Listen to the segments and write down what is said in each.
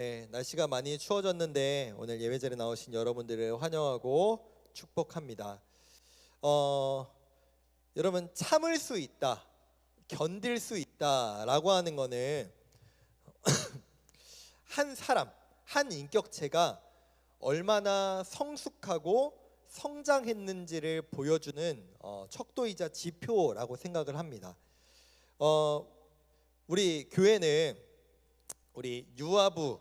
네, 날씨가 많이 추워졌는데 오늘 예배자리에 나오신 여러분들을 환영하고 축복합니다. 여러분, 참을 수 있다, 견딜 수 있다라고 하는 거는 한 사람, 한 인격체가 얼마나 성숙하고 성장했는지를 보여주는 척도이자 지표라고 생각을 합니다. 우리 교회는 우리 유아부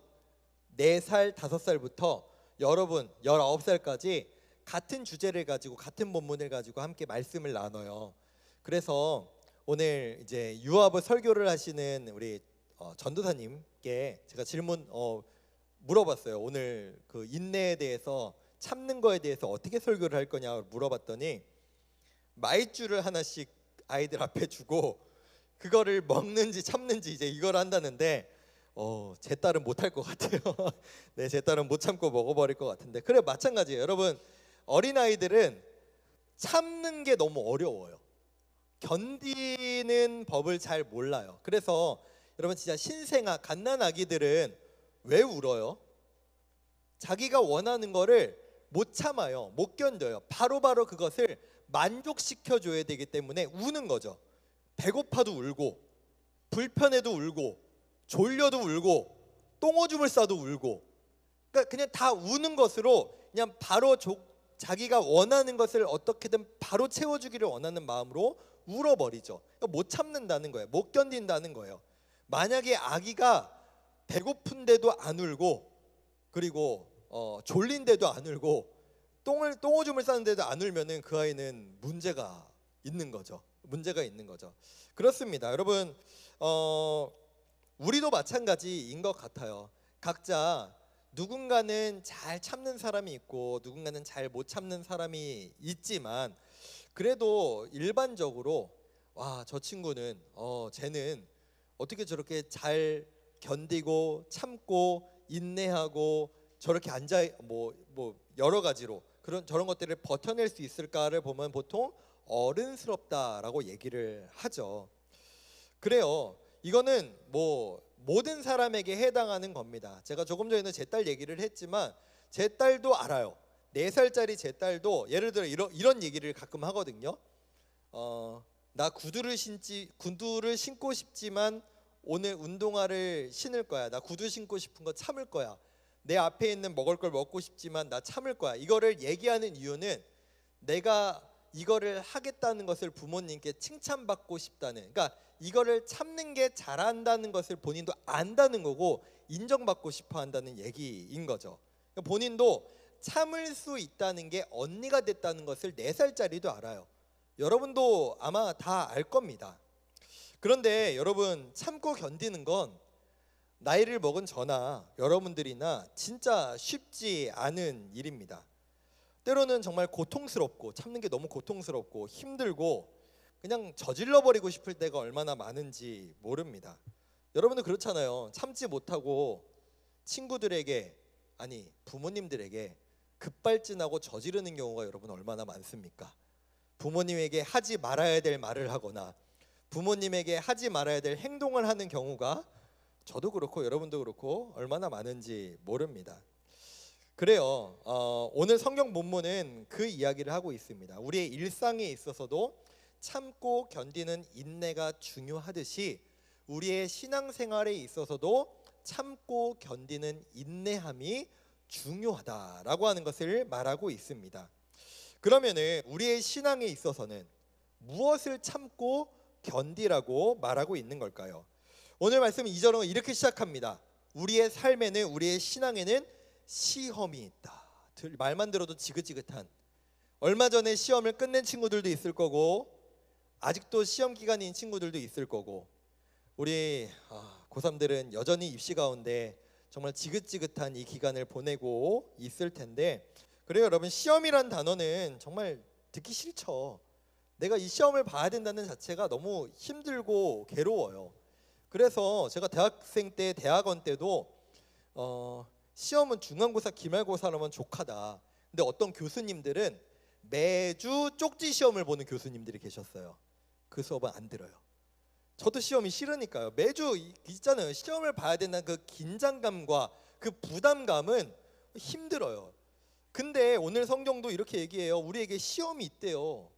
4살, 5살부터 여러분 19살까지 같은 주제를 가지고 같은 본문을 가지고 함께 말씀을 나눠요. 그래서 오늘 이제 유아부 설교를 하시는 우리 전도사님께 제가 질문 물어봤어요. 오늘 그 인내에 대해서, 참는 거에 대해서 어떻게 설교를 할 거냐고 물어봤더니 마이쮸를 하나씩 아이들 앞에 주고 그거를 먹는지 참는지 이제 이걸 한다는데 제 딸은 못할 것 같아요. 네, 제 딸은 못 참고 먹어버릴 것 같은데, 그래 마찬가지예요. 여러분, 어린아이들은 참는 게 너무 어려워요. 견디는 법을 잘 몰라요. 그래서 여러분, 진짜 신생아 갓난아기들은 왜 울어요? 자기가 원하는 거를 못 참아요. 못 견뎌요. 바로바로 그것을 만족시켜줘야 되기 때문에 우는 거죠. 배고파도 울고, 불편해도 울고, 졸려도 울고, 똥오줌을 싸도 울고, 그러니까 그냥 다 우는 것으로 그냥 바로 자기가 원하는 것을 어떻게든 바로 채워주기를 원하는 마음으로 울어버리죠. 그러니까 못 참는다는 거예요. 못 견딘다는 거예요. 만약에 아기가 배고픈데도 안 울고, 그리고 졸린데도 안 울고, 똥오줌을 싸는데도 안 울면은 그 아이는 문제가 있는 거죠. 문제가 있는 거죠. 그렇습니다. 여러분, 우리도 마찬가지인 것 같아요. 각자 누군가는 잘 참는 사람이 있고 누군가는 잘 못 참는 사람이 있지만, 그래도 일반적으로 저 친구는 쟤는 어떻게 저렇게 잘 견디고 참고 인내하고 저렇게 뭐 여러 가지로 저런 것들을 버텨낼 수 있을까를 보면 보통 어른스럽다라고 얘기를 하죠. 그래요. 이거는 뭐 모든 사람에게 해당하는 겁니다. 제가 조금 전에는 제 딸 얘기를 했지만 제 딸도 알아요. 4살짜리 제 딸도 예를 들어 이런 얘기를 가끔 하거든요. 나 구두를 신고 싶지만 오늘 운동화를 신을 거야. 나 구두 신고 싶은 거 참을 거야. 내 앞에 있는 먹을 걸 먹고 싶지만 나 참을 거야. 이거를 얘기하는 이유는 내가 이거를 하겠다는 것을 부모님께 칭찬받고 싶다는, 그러니까 이거를 참는 게 잘한다는 것을 본인도 안다는 거고 인정받고 싶어 한다는 얘기인 거죠. 그러니까 본인도 참을 수 있다는 게 언니가 됐다는 것을 4살짜리도 알아요. 여러분도 아마 다 알 겁니다. 그런데 여러분, 참고 견디는 건 나이를 먹은 저나 여러분들이나 진짜 쉽지 않은 일입니다. 때로는 정말 고통스럽고, 참는 게 너무 고통스럽고 힘들고 그냥 저질러 버리고 싶을 때가 얼마나 많은지 모릅니다. 여러분도 그렇잖아요. 참지 못하고 친구들에게, 아니 부모님들에게 급발진하고 저지르는 경우가 여러분 얼마나 많습니까? 부모님에게 하지 말아야 될 말을 하거나 부모님에게 하지 말아야 될 행동을 하는 경우가 저도 그렇고 여러분도 그렇고 얼마나 많은지 모릅니다. 그래요. 오늘 성경 본문은 그 이야기를 하고 있습니다. 우리의 일상에 있어서도 참고 견디는 인내가 중요하듯이 우리의 신앙생활에 있어서도 참고 견디는 인내함이 중요하다라고 하는 것을 말하고 있습니다. 그러면은 우리의 신앙에 있어서는 무엇을 참고 견디라고 말하고 있는 걸까요? 오늘 말씀 2절은 이렇게 시작합니다. 우리의 삶에는, 우리의 신앙에는 시험이 있다. 말만 들어도 지긋지긋한, 얼마 전에 시험을 끝낸 친구들도 있을 거고 아직도 시험 기간인 친구들도 있을 거고, 우리 고3들은 여전히 입시 가운데 정말 지긋지긋한 이 기간을 보내고 있을 텐데, 그래요 여러분, 시험이란 단어는 정말 듣기 싫죠. 내가 이 시험을 봐야 된다는 자체가 너무 힘들고 괴로워요. 그래서 제가 대학생 때, 대학원 때도 시험은 중간고사, 기말고사라면 족하다. 근데 어떤 교수님들은 매주 쪽지 시험을 보는 교수님들이 계셨어요. 그 수업은 안 들어요. 저도 시험이 싫으니까요. 매주 있잖아요. 시험을 봐야 된다는 그 긴장감과 그 부담감은 힘들어요. 근데 오늘 성경도 이렇게 얘기해요. 우리에게 시험이 있대요.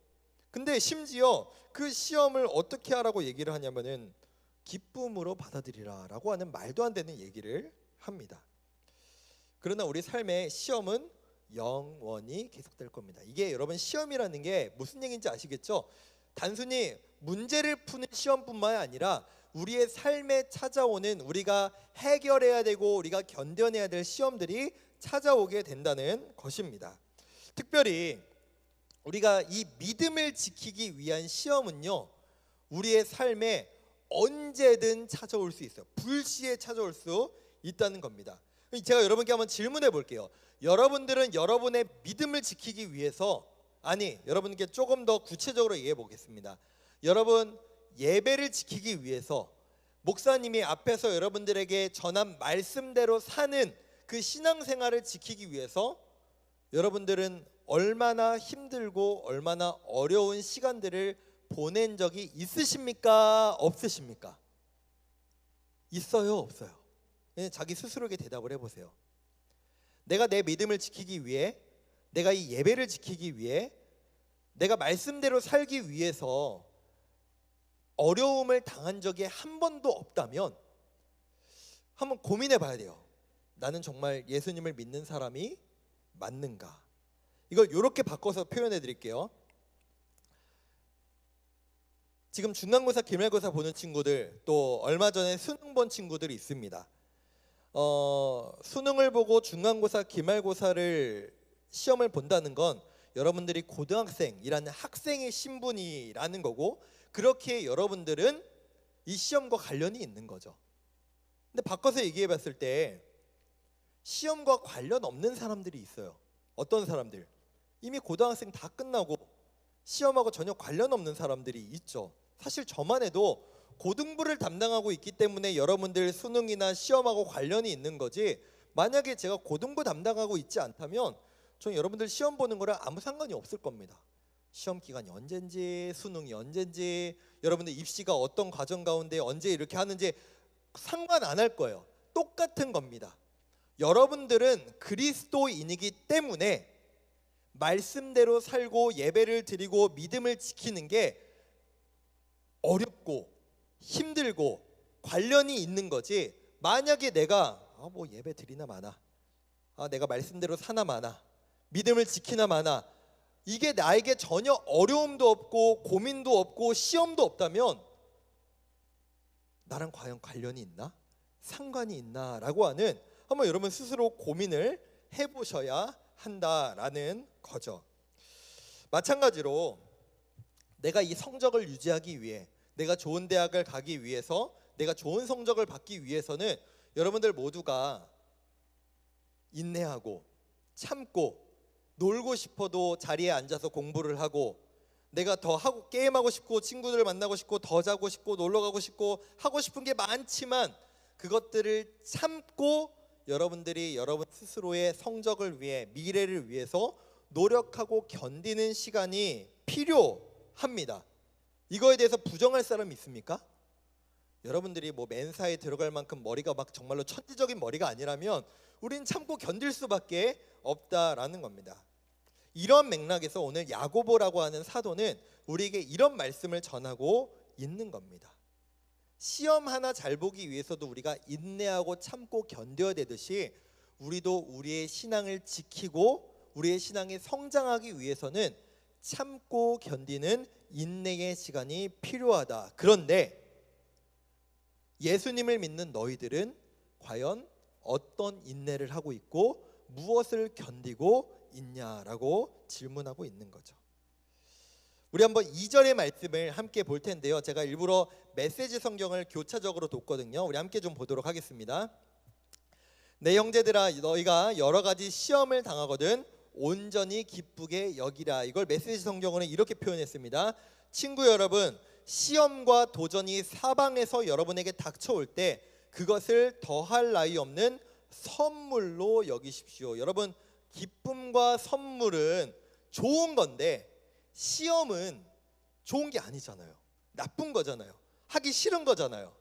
근데 심지어 그 시험을 어떻게 하라고 얘기를 하냐면은 기쁨으로 받아들이라라고 하는 말도 안 되는 얘기를 합니다. 그러나 우리 삶의 시험은 영원히 계속될 겁니다. 이게 여러분 시험이라는 게 무슨 얘기인지 아시겠죠? 단순히 문제를 푸는 시험뿐만 아니라 우리의 삶에 찾아오는 우리가 해결해야 되고 우리가 견뎌내야 될 시험들이 찾아오게 된다는 것입니다. 특별히 우리가 이 믿음을 지키기 위한 시험은요, 우리의 삶에 언제든 찾아올 수 있어요. 불시에 찾아올 수 있다는 겁니다. 제가 여러분께 한번 질문해 볼게요. 여러분들은 여러분의 믿음을 지키기 위해서, 여러분께 조금 더 구체적으로 얘기해 보겠습니다. 여러분 예배를 지키기 위해서 목사님이 앞에서 여러분들에게 전한 말씀대로 사는 그 신앙생활을 지키기 위해서 여러분들은 얼마나 힘들고 얼마나 어려운 시간들을 보낸 적이 있으십니까? 없으십니까? 있어요, 없어요? 자기 스스로에게 대답을 해보세요. 내가 내 믿음을 지키기 위해, 내가 이 예배를 지키기 위해, 내가 말씀대로 살기 위해서 어려움을 당한 적이 한 번도 없다면 한번 고민해 봐야 돼요. 나는 정말 예수님을 믿는 사람이 맞는가? 이걸 이렇게 바꿔서 표현해 드릴게요. 지금 중간고사, 기말고사 보는 친구들, 또 얼마 전에 수능 본 친구들이 있습니다. 수능을 보고 중간고사, 기말고사를 시험을 본다는 건 여러분들이 고등학생이라는 학생의 신분이라는 거고, 그렇게 여러분들은 이 시험과 관련이 있는 거죠. 근데 바꿔서 얘기해 봤을 때 시험과 관련 없는 사람들이 있어요. 어떤 사람들? 이미 고등학생 다 끝나고 시험하고 전혀 관련 없는 사람들이 있죠. 사실 저만 해도 고등부를 담당하고 있기 때문에 여러분들 수능이나 시험하고 관련이 있는 거지, 만약에 제가 고등부 담당하고 있지 않다면 저는 여러분들 시험 보는 거랑 아무 상관이 없을 겁니다. 시험 기간이 언젠지, 수능이 언젠지, 여러분들 입시가 어떤 과정 가운데 언제 이렇게 하는지 상관 안 할 거예요. 똑같은 겁니다. 여러분들은 그리스도인이기 때문에 말씀대로 살고 예배를 드리고 믿음을 지키는 게 어렵고 힘들고 관련이 있는 거지, 만약에 내가 뭐 예배 드리나 마나, 내가 말씀대로 사나 마나, 믿음을 지키나 마나, 이게 나에게 전혀 어려움도 없고 고민도 없고 시험도 없다면 나랑 과연 관련이 있나? 상관이 있나? 라고 하는, 한번 여러분 스스로 고민을 해보셔야 한다라는 거죠. 마찬가지로 내가 이 성적을 유지하기 위해, 내가 좋은 대학을 가기 위해서, 내가 좋은 성적을 받기 위해서는 여러분들 모두가 인내하고 참고, 놀고 싶어도 자리에 앉아서 공부를 하고, 내가 더 하고 게임하고 싶고 친구들을 만나고 싶고 더 자고 싶고 놀러 가고 싶고 하고 싶은 게 많지만 그것들을 참고 여러분들이 여러분 스스로의 성적을 위해, 미래를 위해서 노력하고 견디는 시간이 필요합니다. 이거에 대해서 부정할 사람이 있습니까? 여러분들이 뭐 맨사에 들어갈 만큼 머리가 막 정말로 천재적인 머리가 아니라면 우린 참고 견딜 수밖에 없다라는 겁니다. 이런 맥락에서 오늘 야고보라고 하는 사도는 우리에게 이런 말씀을 전하고 있는 겁니다. 시험 하나 잘 보기 위해서도 우리가 인내하고 참고 견뎌야 되듯이, 우리도 우리의 신앙을 지키고 우리의 신앙이 성장하기 위해서는 참고 견디는 인내의 시간이 필요하다. 그런데 예수님을 믿는 너희들은 과연 어떤 인내를 하고 있고 무엇을 견디고 있냐라고 질문하고 있는 거죠. 우리 한번 2절의 말씀을 함께 볼 텐데요. 제가 일부러 메시지 성경을 교차적으로 뒀거든요. 우리 함께 좀 보도록 하겠습니다. 내 형제들아, 너희가 여러 가지 시험을 당하거든 온전히 기쁘게 여기라. 이걸 메시지 성경으로는 이렇게 표현했습니다. 친구 여러분, 시험과 도전이 사방에서 여러분에게 닥쳐올 때 그것을 더할 나위 없는 선물로 여기십시오. 여러분, 기쁨과 선물은 좋은 건데 시험은 좋은 게 아니잖아요. 나쁜 거잖아요. 하기 싫은 거잖아요.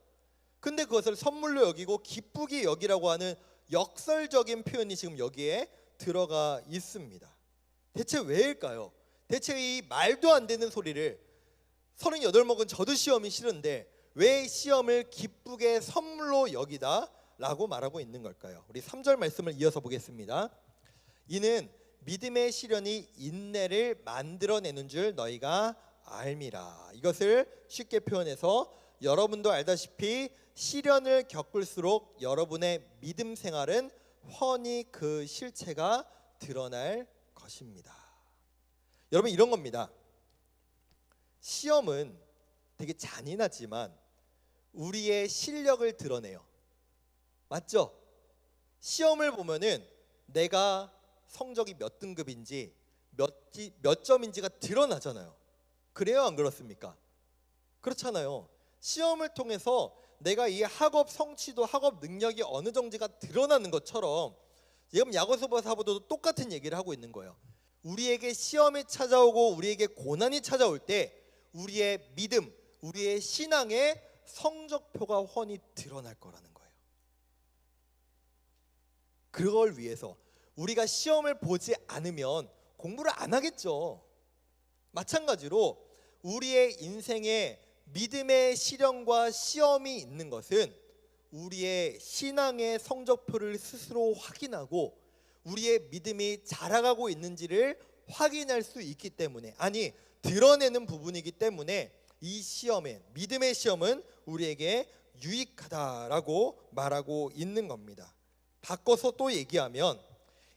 근데 그것을 선물로 여기고 기쁘게 여기라고 하는 역설적인 표현이 지금 여기에 들어가 있습니다. 대체 왜일까요? 대체 이 말도 안 되는 소리를 38 먹은 저도 시험이 싫은데 왜 시험을 기쁘게 선물로 여기다 라고 말하고 있는 걸까요? 우리 3절 말씀을 이어서 보겠습니다. 이는 믿음의 시련이 인내를 만들어내는 줄 너희가 알미라. 이것을 쉽게 표현해서 여러분도 알다시피 시련을 겪을수록 여러분의 믿음 생활은 훤히 그 실체가 드러날 것입니다. 여러분, 이런 겁니다. 시험은 되게 잔인하지만 우리의 실력을 드러내요. 맞죠? 시험을 보면은 내가 성적이 몇 등급인지 몇 점인지가 드러나잖아요. 그래요, 안 그렇습니까? 그렇잖아요. 시험을 통해서 내가 이 학업 성취도, 학업 능력이 어느 정도가 드러나는 것처럼 지금 야고보서 사도도 똑같은 얘기를 하고 있는 거예요. 우리에게 시험이 찾아오고 우리에게 고난이 찾아올 때 우리의 믿음, 우리의 신앙의 성적표가 훤히 드러날 거라는 거예요. 그걸 위해서 우리가 시험을 보지 않으면 공부를 안 하겠죠. 마찬가지로 우리의 인생에 믿음의 시련과 시험이 있는 것은 우리의 신앙의 성적표를 스스로 확인하고 우리의 믿음이 자라가고 있는지를 확인할 수 있기 때문에, 아니 드러내는 부분이기 때문에 이 시험에, 믿음의 시험은 우리에게 유익하다라고 말하고 있는 겁니다. 바꿔서 또 얘기하면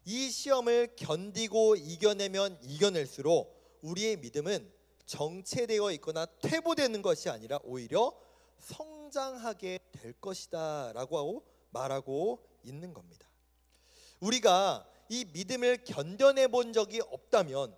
이 시험을 견디고 이겨내면 이겨낼수록 우리의 믿음은 정체되어 있거나 퇴보되는 것이 아니라 오히려 성장하게 될 것이다 라고 말하고 있는 겁니다. 우리가 이 믿음을 견뎌내 본 적이 없다면,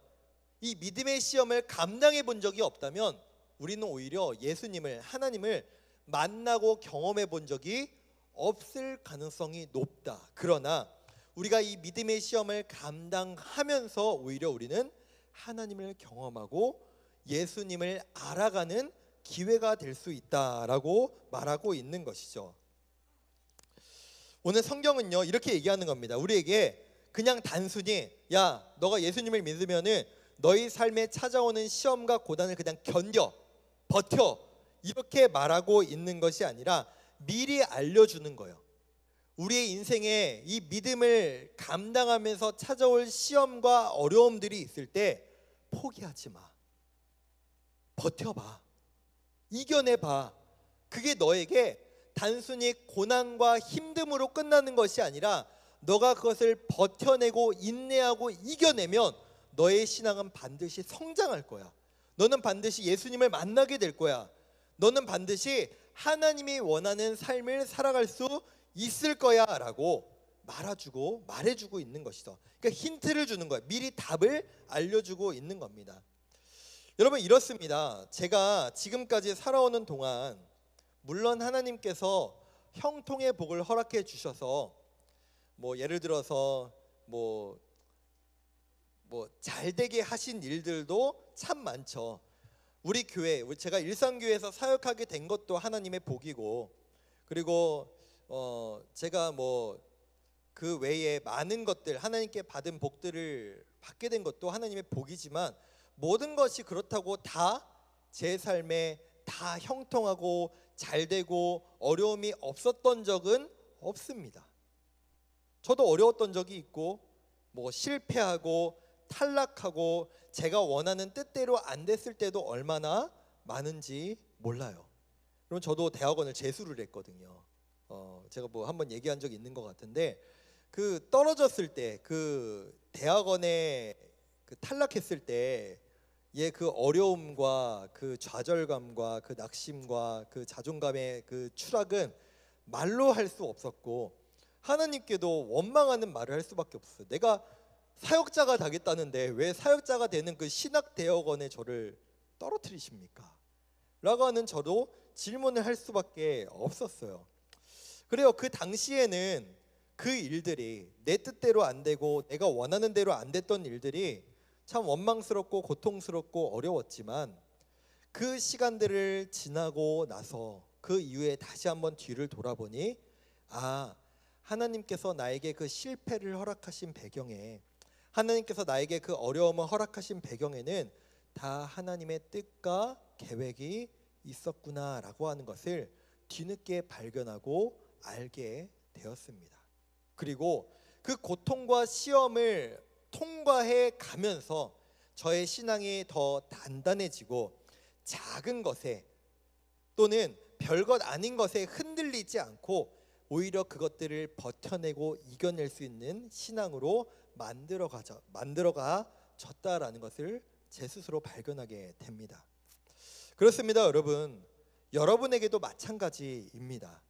이 믿음의 시험을 감당해 본 적이 없다면 우리는 오히려 예수님을, 하나님을 만나고 경험해 본 적이 없을 가능성이 높다. 그러나 우리가 이 믿음의 시험을 감당하면서 오히려 우리는 하나님을 경험하고 예수님을 알아가는 기회가 될 수 있다라고 말하고 있는 것이죠. 오늘 성경은요 이렇게 얘기하는 겁니다. 우리에게 그냥 단순히 야 너가 예수님을 믿으면은 너희 삶에 찾아오는 시험과 고난을 그냥 견뎌, 버텨, 이렇게 말하고 있는 것이 아니라 미리 알려주는 거예요. 우리의 인생에 이 믿음을 감당하면서 찾아올 시험과 어려움들이 있을 때 포기하지 마. 버텨봐. 이겨내봐. 그게 너에게 단순히 고난과 힘듦으로 끝나는 것이 아니라 너가 그것을 버텨내고 인내하고 이겨내면 너의 신앙은 반드시 성장할 거야. 너는 반드시 예수님을 만나게 될 거야. 너는 반드시 하나님이 원하는 삶을 살아갈 수 있을 거야 라고 말해주고 있는 것이죠. 그러니까 힌트를 주는 거야. 미리 답을 알려주고 있는 겁니다. 여러분 이렇습니다. 제가 지금까지 살아오는 동안 물론 하나님께서 형통의 복을 허락해 주셔서 뭐 예를 들어서 뭐 잘되게 하신 일들도 참 많죠. 우리 교회, 제가 일상교회에서 사역하게 된 것도 하나님의 복이고, 그리고 제가 뭐 그 외에 많은 것들, 하나님께 받은 복들을 받게 된 것도 하나님의 복이지만 모든 것이 그렇다고 다 제 삶에 다 형통하고 잘되고 어려움이 없었던 적은 없습니다. 저도 어려웠던 적이 있고 뭐 실패하고 탈락하고 제가 원하는 뜻대로 안 됐을 때도 얼마나 많은지 몰라요. 그럼 저도 대학원을 재수를 했거든요. 제가 뭐 한번 얘기한 적이 있는 것 같은데 그 떨어졌을 때 그 대학원에 그 탈락했을 때 그 어려움과 그 좌절감과 그 낙심과 그 자존감의 그 추락은 말로 할 수 없었고 하나님께도 원망하는 말을 할 수밖에 없어요. 내가 사역자가 되겠다는데 왜 사역자가 되는 그 신학대학원에 저를 떨어뜨리십니까? 라고 하는 저도 질문을 할 수밖에 없었어요. 그래요. 그 당시에는 그 일들이 내 뜻대로 안 되고 내가 원하는 대로 안 됐던 일들이 참 원망스럽고 고통스럽고 어려웠지만 그 시간들을 지나고 나서 그 이후에 다시 한번 뒤를 돌아보니 하나님께서 나에게 그 실패를 허락하신 배경에, 하나님께서 나에게 그 어려움을 허락하신 배경에는 다 하나님의 뜻과 계획이 있었구나라고 하는 것을 뒤늦게 발견하고 알게 되었습니다. 그리고 그 고통과 시험을 통과해 가면서 저의 신앙이 더 단단해지고 작은 것에 또는 별것 아닌 것에 흔들리지 않고 오히려 그것들을 버텨내고 이겨낼 수 있는 신앙으로 만들어가졌다라는 것을 제 스스로 발견하게 됩니다. 그렇습니다, 여러분. 여러분에게도 마찬가지입니다.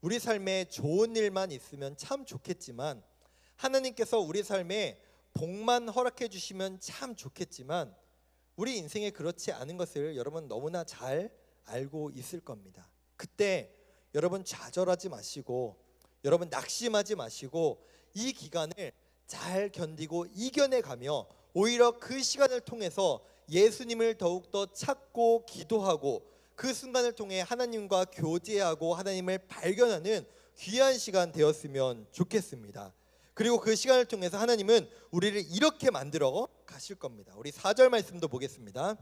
우리 삶에 좋은 일만 있으면 참 좋겠지만, 하나님께서 우리 삶에 복만 허락해 주시면 참 좋겠지만, 우리 인생에 그렇지 않은 것을 여러분 너무나 잘 알고 있을 겁니다. 그때 여러분 좌절하지 마시고, 여러분 낙심하지 마시고, 이 기간을 잘 견디고 이겨내가며 오히려 그 시간을 통해서 예수님을 더욱더 찾고 기도하고 그 순간을 통해 하나님과 교제하고 하나님을 발견하는 귀한 시간 되었으면 좋겠습니다. 그리고 그 시간을 통해서 하나님은 우리를 이렇게 만들어 가실 겁니다. 우리 4절 말씀도 보겠습니다.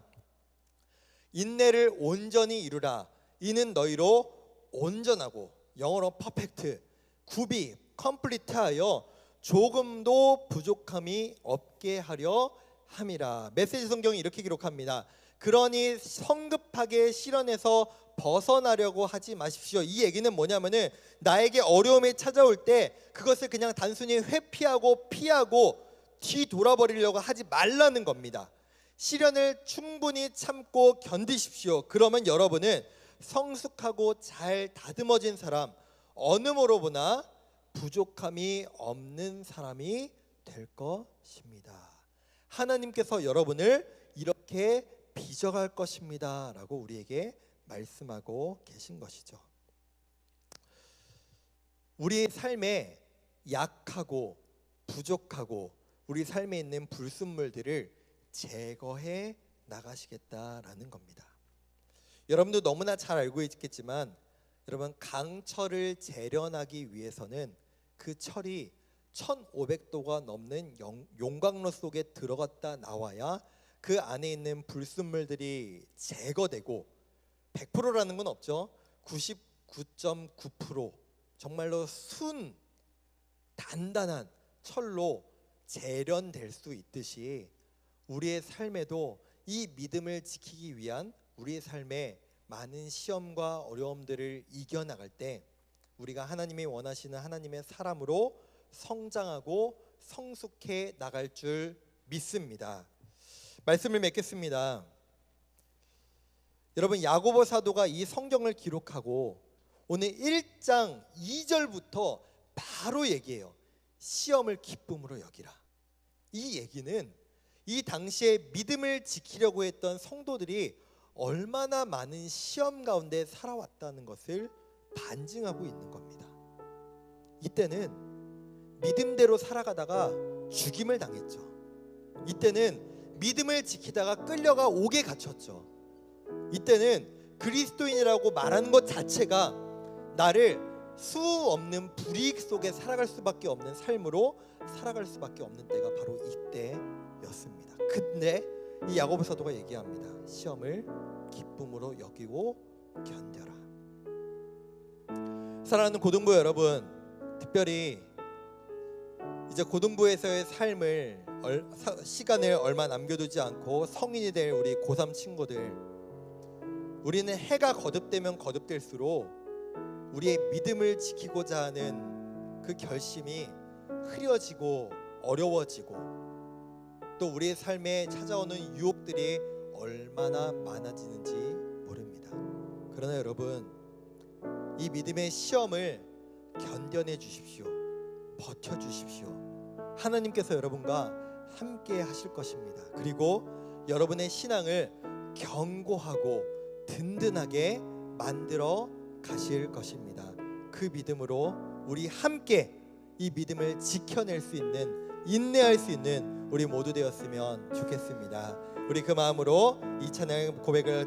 인내를 온전히 이루라. 이는 너희로 온전하고, 영어로 퍼펙트, 구비, 컴플리트하여 조금도 부족함이 없게 하려 함이라. 메시지 성경이 이렇게 기록합니다. 그러니 성급하게 시련에서 벗어나려고 하지 마십시오. 이 얘기는 뭐냐면은 나에게 어려움이 찾아올 때 그것을 그냥 단순히 회피하고 피하고 뒤돌아버리려고 하지 말라는 겁니다. 시련을 충분히 참고 견디십시오. 그러면 여러분은 성숙하고 잘 다듬어진 사람, 어느 모로 보나 부족함이 없는 사람이 될 것입니다. 하나님께서 여러분을 이렇게 빚어갈 것입니다 라고 우리에게 말씀하고 계신 것이죠. 우리의 삶에 약하고 부족하고 우리 삶에 있는 불순물들을 제거해 나가시겠다라는 겁니다. 여러분도 너무나 잘 알고 있겠지만, 여러분 강철을 재련하기 위해서는 그 철이 1500도가 넘는 용광로 속에 들어갔다 나와야 그 안에 있는 불순물들이 제거되고, 100%라는 건 없죠. 99.9% 정말로 단단한 철로 재련될 수 있듯이 우리의 삶에도 이 믿음을 지키기 위한 우리의 삶에 많은 시험과 어려움들을 이겨나갈 때 우리가 하나님이 원하시는 하나님의 사람으로 성장하고 성숙해 나갈 줄 믿습니다. 말씀을 맺겠습니다. 여러분, 야고보 사도가 이 성경을 기록하고 오늘 1장 2절부터 바로 얘기해요. 시험을 기쁨으로 여기라. 이 얘기는 이 당시에 믿음을 지키려고 했던 성도들이 얼마나 많은 시험 가운데 살아왔다는 것을 반증하고 있는 겁니다. 이때는 믿음대로 살아가다가 죽임을 당했죠. 이때는 믿음을 지키다가 끌려가 옥에 갇혔죠. 이때는 그리스도인이라고 말하는 것 자체가 나를 수 없는 불이익 속에 살아갈 수밖에 없는 삶으로 살아갈 수밖에 없는 때가 바로 이때였습니다. 근데 이 야고보 사도가 얘기합니다. 시험을 기쁨으로 여기고 견뎌라. 사랑하는 고등부 여러분, 특별히 이제 고등부에서의 삶을 시간을 얼마 남겨두지 않고 성인이 될 우리 고3 친구들, 우리는 해가 거듭되면 거듭될수록 우리의 믿음을 지키고자 하는 그 결심이 흐려지고 어려워지고, 또 우리의 삶에 찾아오는 유혹들이 얼마나 많아지는지 모릅니다. 그러나 여러분, 이 믿음의 시험을 견뎌내 주십시오. 버텨 주십시오. 하나님께서 여러분과 함께 하실 것입니다. 그리고 여러분의 신앙을 견고하고 든든하게 만들어 가실 것입니다. 그 믿음으로 우리 함께 이 믿음을 지켜낼 수 있는, 인내할 수 있는 우리 모두 되었으면 좋겠습니다. 우리 그 마음으로 이 찬양 고백을